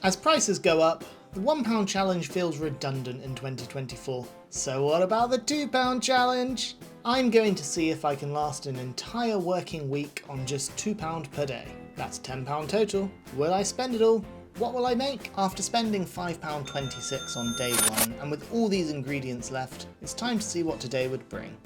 As prices go up, the £1 challenge feels redundant in 2024. So what about the £2 challenge? I'm going to see if I can last an entire working week on just £2 per day. That's £10 total. Will I spend it all? What will I make? After spending £5.26 on day one, and with all these ingredients left, it's time to see what today would bring.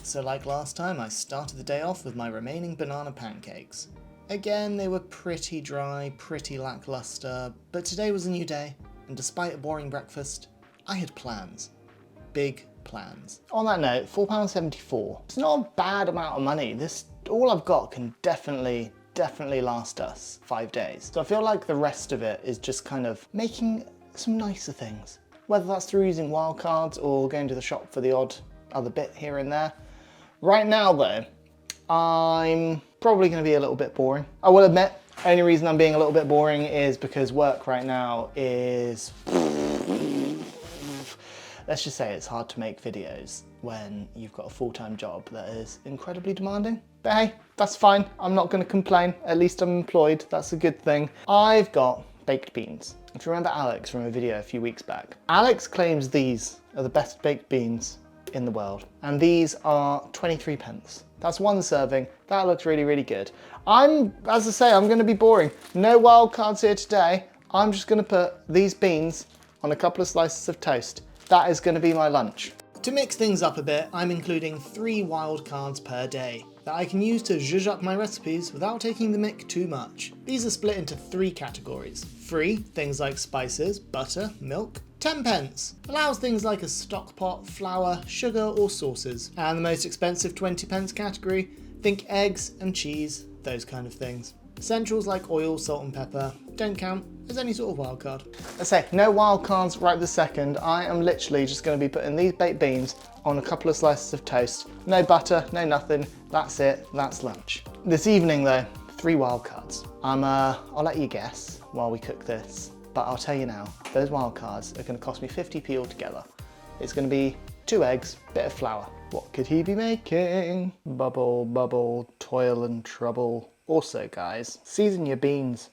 So like last time, I started the day off with my remaining banana pancakes. Again, they were pretty dry, pretty lackluster, but today was a new day, and despite a boring breakfast, I had plans. Big plans. On that note, £4.74. It's not a bad amount of money. All I've got can definitely last us 5 days. So I feel like the rest of it is just kind of making some nicer things. Whether that's through using wildcards or going to the shop for the odd other bit here and there. Right now though, I'm probably going to be a little bit boring. I will admit, only reason I'm being a little bit boring is because work right now is... Let's just say it's hard to make videos when you've got a full-time job that is incredibly demanding. But hey, that's fine. I'm not going to complain. At least I'm employed. That's a good thing. I've got baked beans. If you remember Alex from a video a few weeks back, Alex claims these are the best baked beans in the world. And these are 23p. That's one serving. That looks really, really good. As I say, I'm going to be boring. No wild cards here today. I'm just going to put these beans on a couple of slices of toast. That is going to be my lunch. To mix things up a bit, I'm including 3 wild cards per day that I can use to zhuzh up my recipes without taking the mick too much. These are split into 3 categories. Free, things like spices, butter, milk. 10p, allows things like a stock pot, flour, sugar or sauces. And the most expensive 20p category, think eggs and cheese, those kind of things. Essentials like oil, salt and pepper don't count as any sort of wild card. I say, no wild cards right this second. I am literally just going to be putting these baked beans on a couple of slices of toast. No butter, no nothing. That's it, that's lunch. This evening though, 3 wild cards. I'll let you guess while we cook this, but I'll tell you now, those wild cards are going to cost me 50p altogether. It's going to be 2 eggs, bit of flour. What could he be making? Bubble, bubble, toil and trouble. Also guys, season your beans,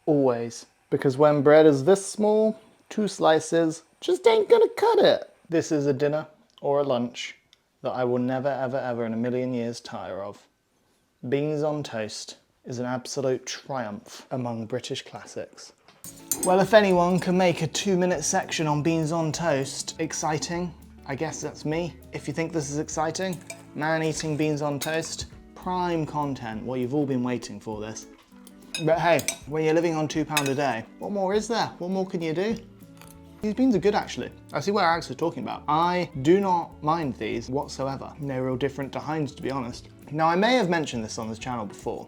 always. Because when bread is this small, 2 slices just ain't gonna cut it. This is a dinner or a lunch that I will never ever ever in a million years tire of. Beans on toast is an absolute triumph among British classics. Well, if anyone can make a 2-minute section on beans on toast exciting, I guess that's me. If you think this is exciting, man eating beans on toast, prime content, what you've all been waiting for this. But hey, when you're living on £2 a day, what more is there? What more can you do? These beans are good actually. I see what Alex was talking about. I do not mind these whatsoever. They're real different to Heinz, to be honest. Now I may have mentioned this on this channel before,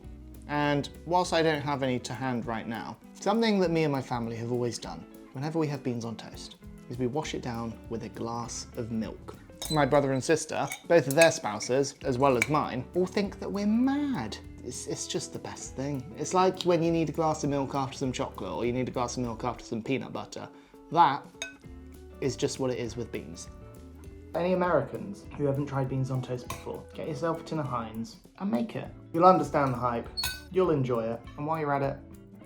and whilst I don't have any to hand right now, something that me and my family have always done whenever we have beans on toast is we wash it down with a glass of milk. My brother and sister, both of their spouses, as well as mine, all think that we're mad. It's just the best thing. It's like when you need a glass of milk after some chocolate, or you need a glass of milk after some peanut butter. That is just what it is with beans. Any Americans who haven't tried beans on toast before, get yourself a tin of Heinz and make it. You'll understand the hype, you'll enjoy it, and while you're at it,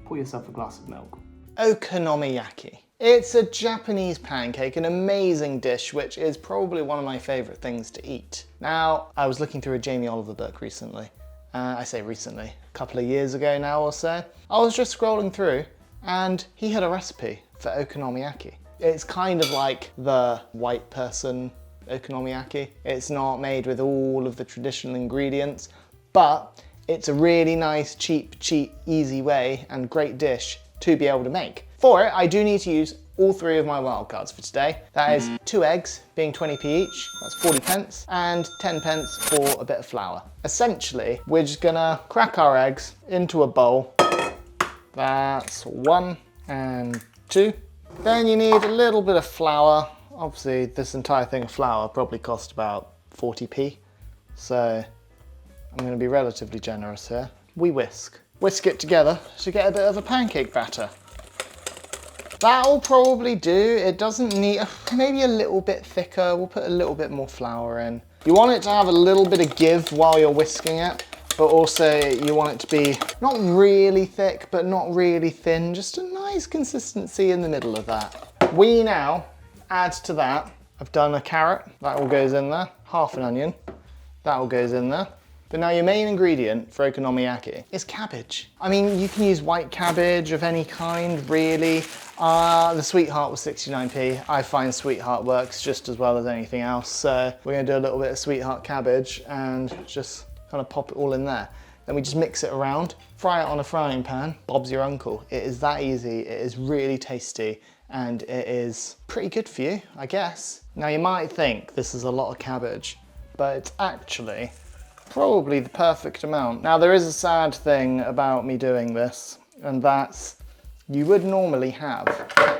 pour yourself a glass of milk. Okonomiyaki. It's a Japanese pancake, an amazing dish, which is probably one of my favourite things to eat. Now, I was looking through a Jamie Oliver book recently. I say recently, a couple of years ago now or so. I was just scrolling through and he had a recipe for okonomiyaki. It's kind of like the white person okonomiyaki. It's not made with all of the traditional ingredients, but it's a really nice, cheap, easy way and great dish to be able to make. For it, I do need to use all 3 of my wildcards for today. That is 2 eggs, being 20p each, that's 40p, and 10p for a bit of flour. Essentially, we're just gonna crack our eggs into a bowl. That's 1 and 2. Then you need a little bit of flour. Obviously, this entire thing of flour probably cost about 40p, so I'm gonna be relatively generous here. We whisk it together to get a bit of a pancake batter. That'll probably do. It doesn't need, maybe a little bit thicker. We'll put a little bit more flour in. You want it to have a little bit of give while you're whisking it, but also you want it to be not really thick, but not really thin, just a nice consistency in the middle of that. We now add to that, I've done a carrot, that all goes in there, half an onion, that all goes in there. But now your main ingredient for okonomiyaki is cabbage. I mean, you can use white cabbage of any kind, really. The Sweetheart was 69p. I find Sweetheart works just as well as anything else. So we're gonna do a little bit of Sweetheart cabbage and just kind of pop it all in there. Then we just mix it around, fry it on a frying pan. Bob's your uncle. It is that easy. It is really tasty and it is pretty good for you, I guess. Now you might think this is a lot of cabbage, but it's actually probably the perfect amount. Now there is a sad thing about me doing this, and that's you would normally have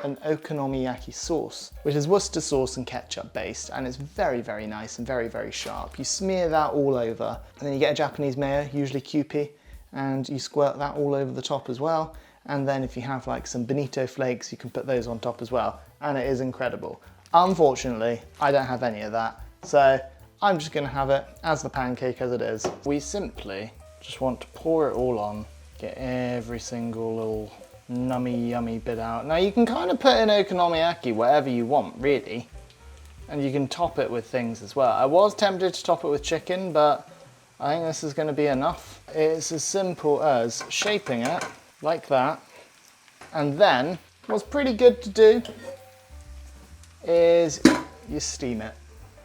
an okonomiyaki sauce, which is Worcester sauce and ketchup based, and it's very, very nice and very, very sharp. You smear that all over, and then you get a Japanese mayo, usually Kewpie, and you squirt that all over the top as well. And then if you have like some bonito flakes, you can put those on top as well, and it is incredible. Unfortunately, I don't have any of that, so I'm just gonna have it as the pancake as it is. We simply just want to pour it all on, get every single little nummy yummy bit out. Now you can kind of put in okonomiyaki whatever you want, really. And you can top it with things as well. I was tempted to top it with chicken, but I think this is gonna be enough. It's as simple as shaping it like that. And then what's pretty good to do is you steam it.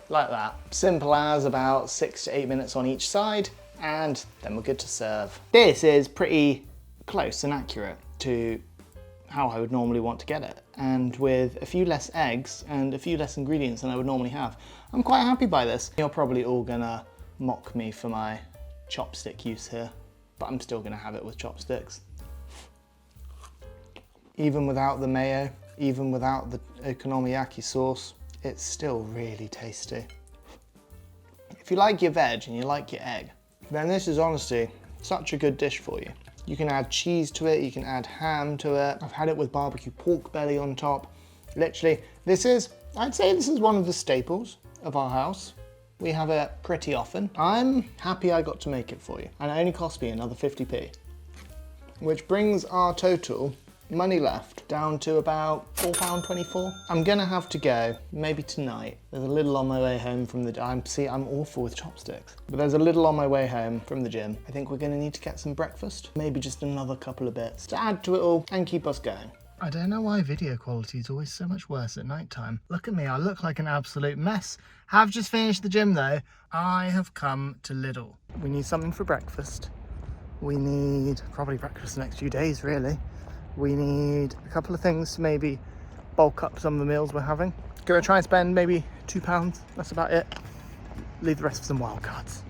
Like that. Simple as, about 6 to 8 minutes on each side, and then we're good to serve. This is pretty close and accurate to how I would normally want to get it, and with a few less eggs and a few less ingredients than I would normally have. I'm quite happy by this. You're probably all gonna mock me for my chopstick use here, but I'm still gonna have it with chopsticks. Even without the mayo, even without the okonomiyaki sauce, it's still really tasty. If you like your veg and you like your egg, then this is honestly such a good dish for you. You can add cheese to it, you can add ham to it. I've had it with barbecue pork belly on top. Literally, I'd say this is one of the staples of our house. We have it pretty often. I'm happy I got to make it for you, and it only cost me another 50p, which brings our total money left down to about £4.24. I'm gonna have to go, maybe tonight. There's a little on my way home from the, I'm awful with chopsticks, but there's a little on my way home from the gym. I think we're gonna need to get some breakfast, maybe just another couple of bits to add to it all and keep us going. I don't know why video quality is always so much worse at night time. Look at me, I look like an absolute mess. Have just finished the gym though. I have come to Lidl. We need something for breakfast. We need probably breakfast the next few days, really. We need a couple of things to maybe bulk up some of the meals we're having. Gonna try and spend maybe £2, that's about it. Leave the rest for some wild cards.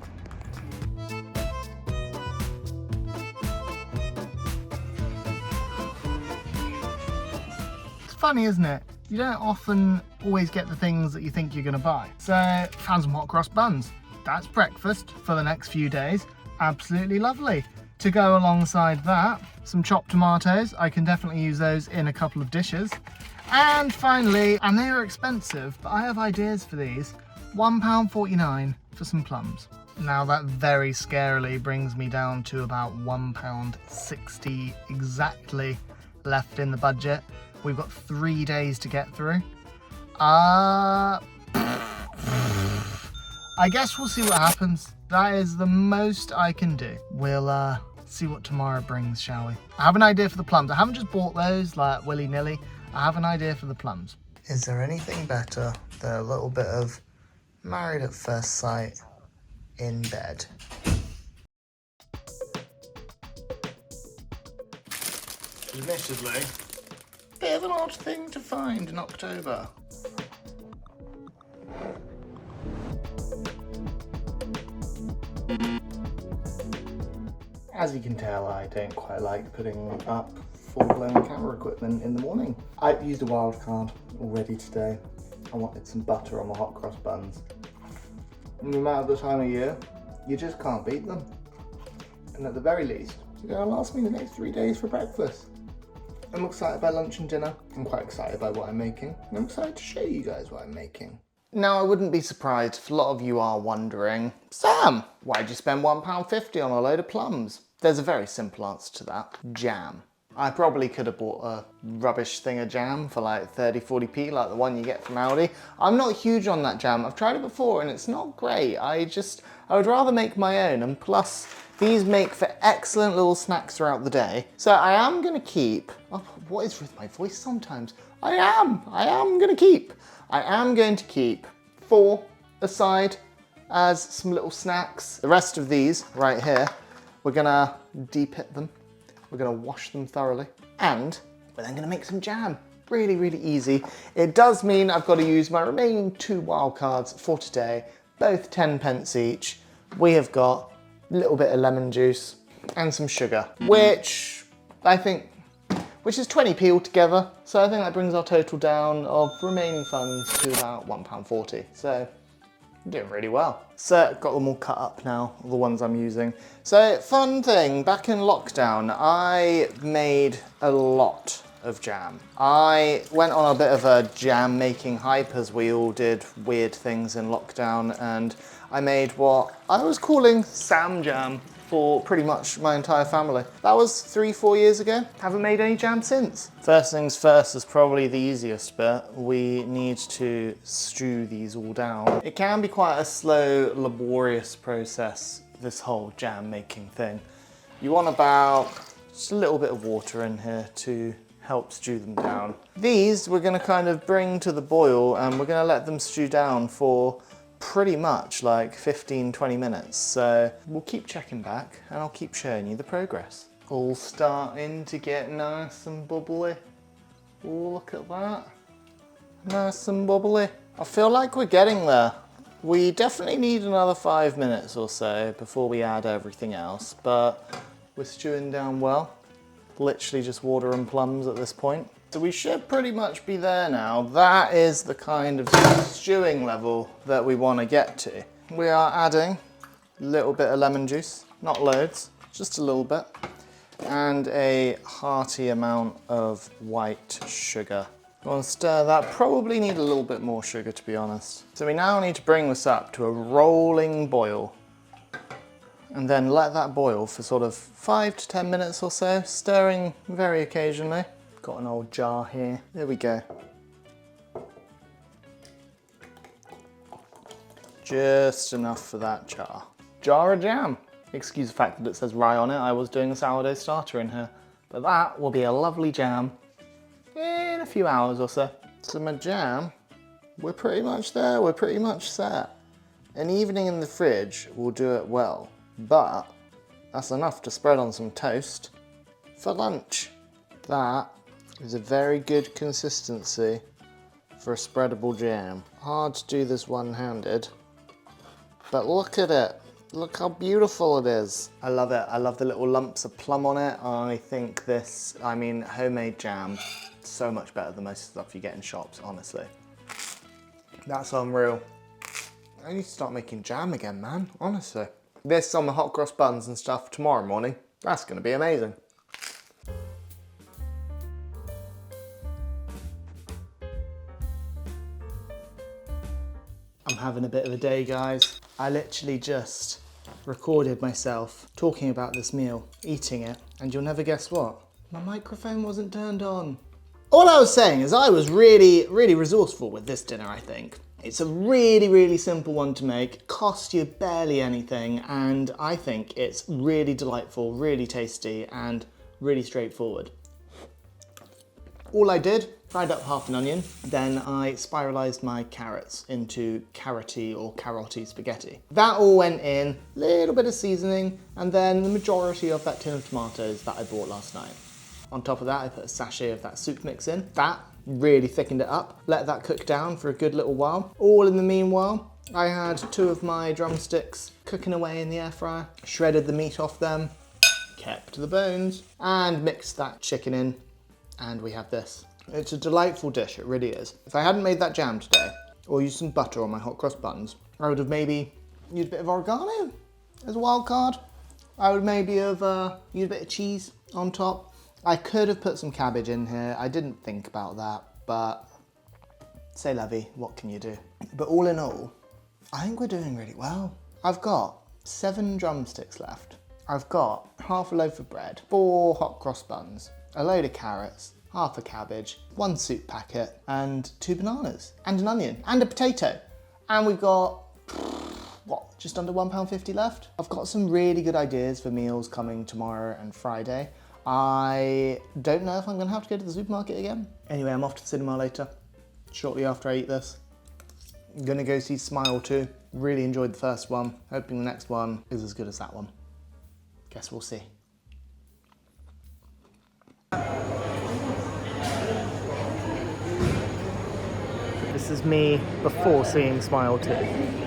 It's funny, isn't it? You don't often always get the things that you think you're gonna buy. So, found some hot cross buns. That's breakfast for the next few days. Absolutely lovely. To go alongside that, some chopped tomatoes. I can definitely use those in a couple of dishes. And finally, and they are expensive, but I have ideas for these, £1.49 for some plums. Now that very scarily brings me down to about £1.60 exactly left in the budget. We've got 3 days to get through. I guess we'll see what happens. That is the most I can do. We'll see what tomorrow brings, shall we? I have an idea for the plums. I haven't just bought those like willy-nilly. I have an idea for the plums. Is there anything better than a little bit of Married at First Sight in bed? Admittedly, bit of an odd thing to find in October. As you can tell, I don't quite like putting up full-blown camera equipment in the morning. I've used a wild card already today. I wanted some butter on my hot cross buns. No matter the time of year, you just can't beat them. And at the very least, they're gonna last me the next 3 days for breakfast. I'm excited by lunch and dinner. I'm quite excited by what I'm making. And I'm excited to show you guys what I'm making. Now, I wouldn't be surprised if a lot of you are wondering, Sam, why'd you spend £1.50 on a load of plums? There's a very simple answer to that. Jam. I probably could have bought a rubbish thing of jam for like 30-40p, like the one you get from Aldi. I'm not huge on that jam. I've tried it before and it's not great. I would rather make my own, and plus these make for excellent little snacks throughout the day. So I am gonna keep, oh, what is with my voice sometimes? I am going to keep 4 aside as some little snacks. The rest of these right here, we're gonna de-pit them. We're gonna wash them thoroughly, and we're then gonna make some jam. Really, really easy. It does mean I've got to use my remaining 2 wild cards for today, both 10p each. We have got a little bit of lemon juice and some sugar, which is 20p altogether. So I think that brings our total down of remaining funds to about £1.40. So doing really well. So got them all cut up now, all the ones I'm using. So fun thing, back in lockdown, I made a lot of jam. I went on a bit of a jam making hype, as we all did weird things in lockdown, and I made what I was calling Sam Jam for pretty much my entire family. That was 3-4 years ago. Haven't made any jam since. First things first is probably the easiest bit. We need to stew these all down. It can be quite a slow, laborious process, this whole jam making thing. You want about just a little bit of water in here to help stew them down. These we're gonna kind of bring to the boil, and we're gonna let them stew down for pretty much like 15-20 minutes. So we'll keep checking back and I'll keep showing you the progress. All starting to get nice and bubbly. Oh, look at that. Nice and bubbly. I feel like we're getting there. We definitely need another 5 minutes or so before we add everything else, but we're stewing down well. Literally just water and plums at this point. So we should pretty much be there now. That is the kind of stewing level that we want to get to. We are adding a little bit of lemon juice, not loads, just a little bit, and a hearty amount of white sugar. You want to stir that, probably need a little bit more sugar to be honest. So we now need to bring this up to a rolling boil, and then let that boil for sort of 5 to 10 minutes or so, stirring very occasionally. Got an old jar here. There we go. Just enough for that jar. Jar of jam. Excuse the fact that it says rye on it. I was doing a sourdough starter in here. But that will be a lovely jam in a few hours or so. So my jam, we're pretty much there. We're pretty much set. An evening in the fridge will do it well. But that's enough to spread on some toast for lunch. That is a very good consistency for a spreadable jam. Hard to do this one-handed, but look at it. Look how beautiful it is. I love it. I love the little lumps of plum on it. I think this, homemade jam, so much better than most stuff you get in shops, honestly. That's unreal. I need to start making jam again, man, honestly. This on the hot cross buns and stuff tomorrow morning. That's gonna be amazing. I'm having a bit of a day, guys. I literally just recorded myself talking about this meal, eating it, and you'll never guess what? My microphone wasn't turned on. All I was saying is I was really, really resourceful with this dinner, I think. It's a really, really simple one to make, cost you barely anything, and I think it's really delightful, really tasty, and really straightforward. All I did, fried up half an onion, then I spiralised my carrots into carroty or carroty spaghetti. That all went in, little bit of seasoning, and then the majority of that tin of tomatoes that I bought last night. On top of that, I put a sachet of that soup mix in. That really thickened it up. Let that cook down for a good little while. All in the meanwhile, I had 2 of my drumsticks cooking away in the air fryer, shredded the meat off them, kept the bones, and mixed that chicken in. And we have this. It's a delightful dish, it really is. If I hadn't made that jam today, or used some butter on my hot cross buns, I would have maybe used a bit of oregano as a wild card. I would maybe have used a bit of cheese on top. I could have put some cabbage in here. I didn't think about that, but C'est la vie, what can you do? But all in all, I think we're doing really well. I've got 7 drumsticks left. I've got half a loaf of bread, 4 hot cross buns, a load of carrots, half a cabbage, 1 soup packet, and 2 bananas, and an onion, and a potato. And we've got, what, just under £1.50 left? I've got some really good ideas for meals coming tomorrow and Friday. I don't know if I'm gonna have to go to the supermarket again. Anyway, I'm off to the cinema later, shortly after I eat this. I'm gonna go see Smile 2. Really enjoyed the first one. Hoping the next one is as good as that one. Guess we'll see. This is me before seeing Smile 2.